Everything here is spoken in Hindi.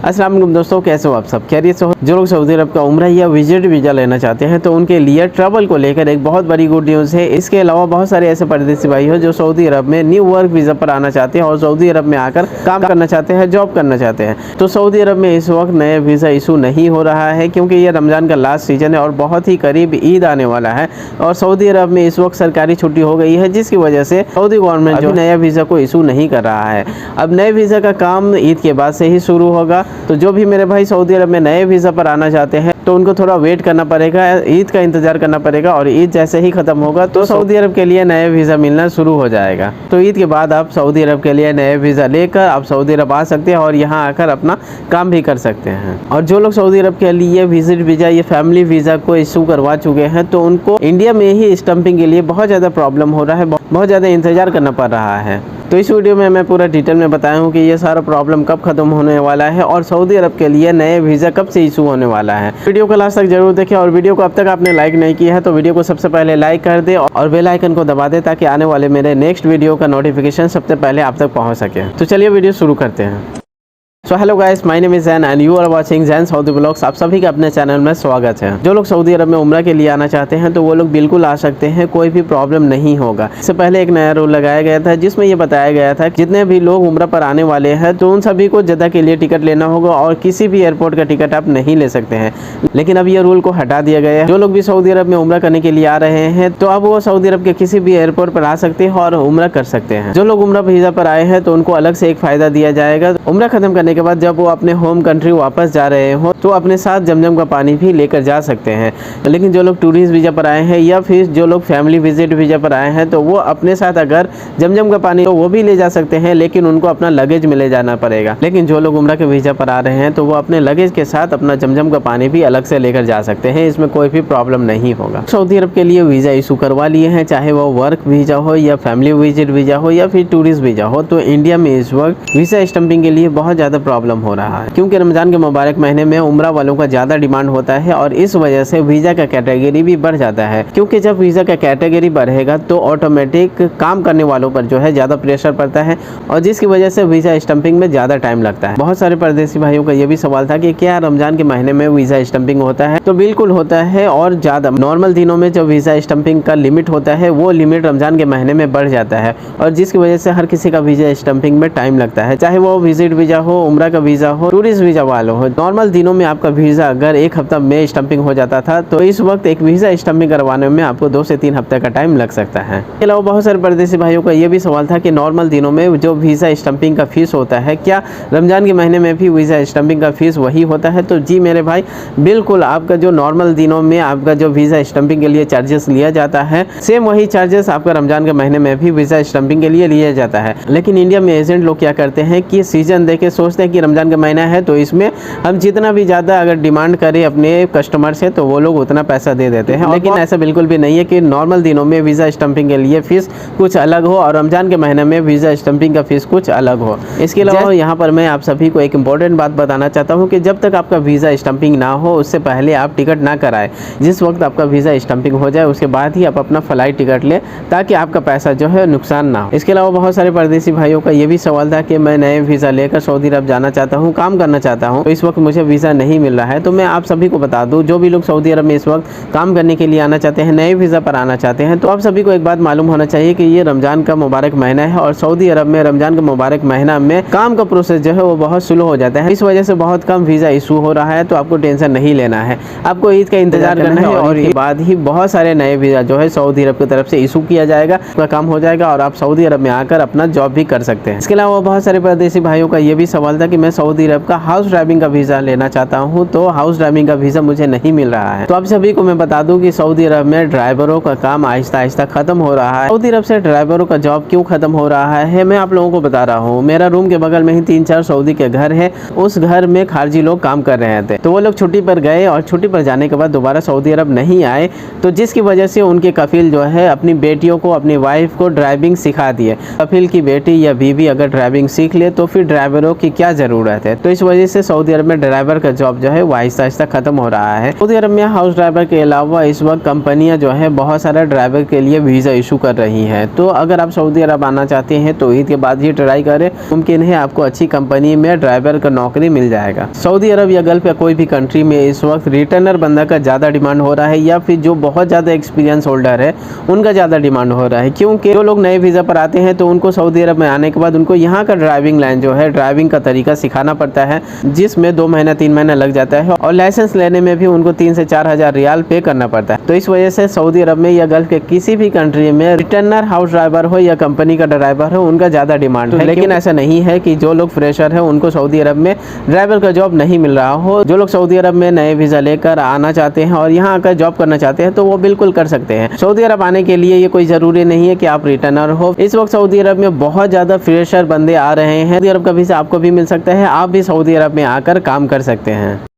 अस्सलाम वालेकुम दोस्तों, कैसे हो आप सब? खैरियत से हो? जो लोग सऊदी अरब का उम्रा या विजिट वीज़ा लेना चाहते हैं तो उनके लिए ट्रैवल को लेकर एक बहुत बड़ी गुड न्यूज़ है। इसके अलावा बहुत सारे ऐसे परदेसी भाई हो जो सऊदी अरब में न्यू वर्क वीज़ा पर आना चाहते हैं और सऊदी अरब में आकर काम करना चाहते हैं, जॉब करना चाहते हैं। तो सऊदी अरब में इस वक्त नया वीज़ा इशू नहीं हो रहा है क्योंकि ये रमज़ान का लास्ट सीजन है और बहुत ही करीब ईद आने वाला है और सऊदी अरब में इस वक्त सरकारी छुट्टी हो गई है, जिसकी वजह से सऊदी गवर्नमेंट जो नया वीज़ा को इशू नहीं कर रहा है। अब नए वीज़ा का काम ईद के बाद से ही शुरू होगा। तो जो भी मेरे भाई सऊदी अरब में नए वीज़ा पर आना चाहते हैं तो उनको थोड़ा वेट करना पड़ेगा, ईद का इंतज़ार करना पड़ेगा और ईद जैसे ही ख़त्म होगा तो सऊदी अरब के लिए नया वीज़ा मिलना शुरू हो जाएगा। तो ईद के बाद आप सऊदी अरब के लिए नए वीज़ा लेकर आप सऊदी अरब आ सकते हैं और यहाँ आकर अपना काम भी कर सकते हैं। और जो लोग सऊदी अरब के लिए विजिट वीज़ा या फैमिली वीज़ा को इशू करवा चुके हैं तो उनको इंडिया में ही स्टम्पिंग के लिए बहुत ज़्यादा प्रॉब्लम हो रहा है, बहुत ज़्यादा इंतज़ार करना पड़ रहा है। तो इस वीडियो में मैं पूरा डिटेल में बताया हूँ कि ये सारा प्रॉब्लम कब खत्म होने वाला है और सऊदी अरब के लिए नए वीज़ा कब से इशू होने वाला है। वीडियो को लास्ट तक जरूर देखें और वीडियो को अब तक आपने लाइक नहीं किया है तो वीडियो को सबसे पहले लाइक कर दे और बेल आइकन को दबा दे ताकि आने वाले मेरे नेक्स्ट वीडियो का नोटिफिकेशन सबसे पहले आप तक पहुँच सके। तो चलिए वीडियो शुरू करते हैं। So hello guys, my name is Jain and you are watching Jain Saudi blogs. आप सभी का अपने चैनल में स्वागत है। जो लोग सऊदी अरब में उम्रा के लिए आना चाहते हैं तो वो लोग बिल्कुल आ सकते हैं, कोई भी प्रॉब्लम नहीं होगा। इससे पहले एक नया रूल लगाया गया था जिसमें ये बताया गया था जितने भी लोग उम्रा पर आने वाले हैं तो उन सभी को जद्दा के लिए टिकट लेना होगा और किसी भी एयरपोर्ट का टिकट आप नहीं ले सकते हैं। लेकिन अब ये रूल को हटा दिया गया है। जो लोग भी सऊदी अरब में उम्रा करने के लिए आ रहे हैं तो अब वो सऊदी अरब के किसी भी एयरपोर्ट पर आ सकते हैं और उम्रा कर सकते हैं। जो लोग उम्रा वीज़ा पर आए हैं तो उनको अलग से एक फ़ायदा दिया जाएगा। उम्रा खत्म करने के बाद जब वो अपने होम कंट्री वापस जा रहे हो तो अपने साथ जमजम का पानी भी लेकर जा सकते हैं। लेकिन जो लोग टूरिस्ट वीज़ा पर आए हैं या फिर जो लोग फैमिली विजिट वीज़ा पर आए हैं तो वो अपने साथ अगर जमजम का पानी तो वो भी ले जा सकते हैं, लेकिन उनको अपना लगेज में ले जाना पड़ेगा। लेकिन जो लोग उम्रा के वीज़ा पर आ रहे हैं तो वो अपने लगेज के साथ अपना जमजम का पानी भी अलग से लेकर जा सकते हैं, इसमें कोई भी प्रॉब्लम नहीं होगा। सऊदी अरब के लिए वीज़ा इशू करवा लिए हैं, चाहे वो वर्क वीज़ा हो या फैमिली विजिट वीज़ा हो या फिर टूरिस्ट वीज़ा हो, तो इंडिया में इस वक्त वीज़ा स्टम्पिंग के लिए बहुत ज़्यादा प्रॉब्लम हो रहा है क्योंकि रमज़ान के मुबारक महीने में उम्रा वालों का ज़्यादा डिमांड होता है और इस वजह से वीज़ा का कैटेगरी भी बढ़ जाता है। क्योंकि जब वीज़ा का कैटेगरी बढ़ेगा तो ऑटोमेटिक काम करने वालों पर जो है ज़्यादा प्रेशर पड़ता है और जिसकी वजह से वीज़ा स्टम्पिंग में ज़्यादा टाइम लगता है। बहुत सारे परदेसी भाइयों का ये भी सवाल था कि क्या रमज़ान के महीने में वीज़ा स्टम्पिंग होता है? तो बिल्कुल होता है और ज़्यादा। नॉर्मल दिनों में जो वीज़ा स्टम्पिंग का लिमिट होता है वो लिमिट रमज़ान के महीने में बढ़ जाता है और जिसकी वजह से हर किसी का वीज़ा स्टम्पिंग में टाइम लगता है, चाहे वो विजिट वीज़ा हो, उम्रा का वीज़ा हो, टूरिस्ट वीज़ा वालों हो। नॉर्मल दिनों में आपका वीज़ा अगर एक हफ्ता में स्टम्पिंग हो जाता था तो इस वक्त एक वीज़ा स्टम्पिंग करवाने में आपको 2 से 3 हफ्ते का टाइम लग सकता है। इसके अलावा बहुत सारे परदेसी भाइयों का ये भी सवाल था कि नॉर्मल दिनों में जो वीज़ा स्टम्पिंग का फीस होता है क्या रमज़ान के महीने में भी वीज़ा स्टम्पिंग का फीस वही होता है? तो जी मेरे भाई, बिल्कुल आपका जो नॉर्मल दिनों में आपका जो वीज़ा स्टम्पिंग के लिए चार्जेस लिया जाता है सेम वही चार्जेस आपका रमज़ान के महीने में भी वीज़ा स्टम्पिंग के लिए लिया जाता है। लेकिन इंडिया में एजेंट लोग क्या करते हैं कि सीजन देख के सोचते हैं कि रमज़ान का महीना है तो इसमें हम जितना भी ज़्यादा अगर डिमांड करें अपने कस्टमर से तो वो लोग उतना पैसा दे देते हैं। लेकिन ऐसा बिल्कुल भी नहीं है कि नॉर्मल दिनों में वीज़ा स्टम्पिंग के लिए फ़ीस कुछ अलग हो और रमज़ान के महीने में वीज़ा स्टम्पिंग का फ़ीस कुछ अलग हो। इसके अलावा यहाँ पर मैं आप सभी को एक इम्पॉर्टेंट बात बताना चाहता हूँ कि जब तक आपका वीज़ा स्टम्पिंग ना हो उससे पहले आप टिकट ना कराएं। जिस वक्त आपका वीज़ा स्टम्पिंग हो जाए उसके बाद ही आप अपना फ़्लाइट टिकट लें ताकि आपका पैसा जो है नुकसान ना हो। इसके अलावा बहुत सारे परदेसी भाइयों का ये भी सवाल था कि मैं नए वीज़ा लेकर सऊदी अरब जाना चाहता हूँ, काम करना चाहता हूँ, तो इस वक्त मुझे वीज़ा नहीं मिल रहा है। तो मैं आप सभी को बता दूं, जो भी लोग सऊदी अरब में इस वक्त काम करने के लिए आना चाहते हैं, नए वीज़ा पर आना चाहते हैं, तो आप सभी को एक बात मालूम होना चाहिए कि ये रमज़ान का मुबारक महीना है और सऊदी अरब में रमज़ान का मुबारक महीना में काम का प्रोसेस जो है वो बहुत स्लो हो जाता है। इस वजह से बहुत कम वीज़ा इशू हो रहा है। तो आपको टेंशन नहीं लेना है, आपको ईद का इंतजार करना है और इसके बाद ही बहुत सारे नए वीज़ा जो है सऊदी अरब की तरफ से इशू किया जाएगा, आपका काम हो जाएगा और आप सऊदी अरब में आकर अपना जॉब भी कर सकते हैं। इसके अलावा बहुत सारे परदेसी भाइयों का ये भी सवाल था कि मैं सऊदी अरब का हाउस ड्राइविंग का वीज़ा लेना चाहता हूँ तो हाउस ड्राइविंग का वीज़ा मुझे नहीं मिल रहा है। तो आप सभी को मैं बता दूं कि सऊदी अरब में ड्राइवरों का काम आहिस्ता आहिस्ता खत्म हो रहा है। सऊदी अरब से ड्राइवरों का जॉब क्यों खत्म हो रहा है मैं आप लोगों को बता रहा हूँ। मेरा रूम के बगल में ही 3-4 सऊदी के घर है, उस घर में खारजी लोग काम कर रहे थे तो वो लोग छुट्टी पर गए और छुट्टी पर जाने के बाद दोबारा सऊदी अरब नहीं आए, तो जिसकी वजह से उनके कफील जो है अपनी बेटियों को, अपनी वाइफ को ड्राइविंग सिखा दिए। कफील की बेटी या बीवी अगर ड्राइविंग सीख ले तो फिर ड्राइवरों की क्या क्या ज़रूरत है। तो इस वजह से सऊदी अरब में ड्राइवर का जॉब जो है वो आहिस्ता आहिस्ता ख़त्म हो रहा है। सऊदी अरब में हाउस ड्राइवर के अलावा इस वक्त कंपनियां जो है बहुत सारा ड्राइवर के लिए वीज़ा इशू कर रही हैं। तो अगर आप सऊदी अरब आना चाहते हैं तो ईद के बाद ही ट्राई करें, मुमकिन है आपको अच्छी कंपनी में ड्राइवर का नौकरी मिल जाएगा। सऊदी अरब या गल्फ या कोई भी कंट्री में इस वक्त रिटर्नर बंदा का ज़्यादा डिमांड हो रहा है, या फिर जो बहुत ज़्यादा एक्सपीरियंस होल्डर है उनका ज़्यादा डिमांड हो रहा है। क्योंकि जो लोग नए वीज़ा पर आते हैं तो उनको सऊदी अरब में आने के बाद उनको यहाँ का ड्राइविंग लाइन जो है, ड्राइविंग का तरीका सिखाना पड़ता है, जिसमें 2 महीना 3 महीना लग जाता है, और लाइसेंस लेने में भी उनको 3 से 4 हज़ार रियाल पे करना पड़ता है। तो इस वजह से सऊदी अरब में या गल्फ के किसी भी कंट्री में रिटर्नर हाउस ड्राइवर हो या कंपनी का ड्राइवर हो, उनका ज़्यादा डिमांड है। लेकिन ऐसा नहीं है कि जो लोग फ्रेशर है उनको सऊदी अरब में ड्राइवर का जॉब नहीं मिल रहा हो। जो लोग सऊदी अरब में नए वीज़ा लेकर आना चाहते हैं और यहाँ आकर जॉब करना चाहते हैं तो वो बिल्कुल कर सकते हैं। सऊदी अरब आने के लिए ये कोई ज़रूरी नहीं है कि आप रिटर्नर हो। इस वक्त सऊदी अरब में बहुत ज़्यादा फ्रेशर बंदे आ रहे हैं। सऊदी अरब का वीज़ा आपको भी मिल सकता है, आप भी सऊदी अरब में आकर काम कर सकते हैं।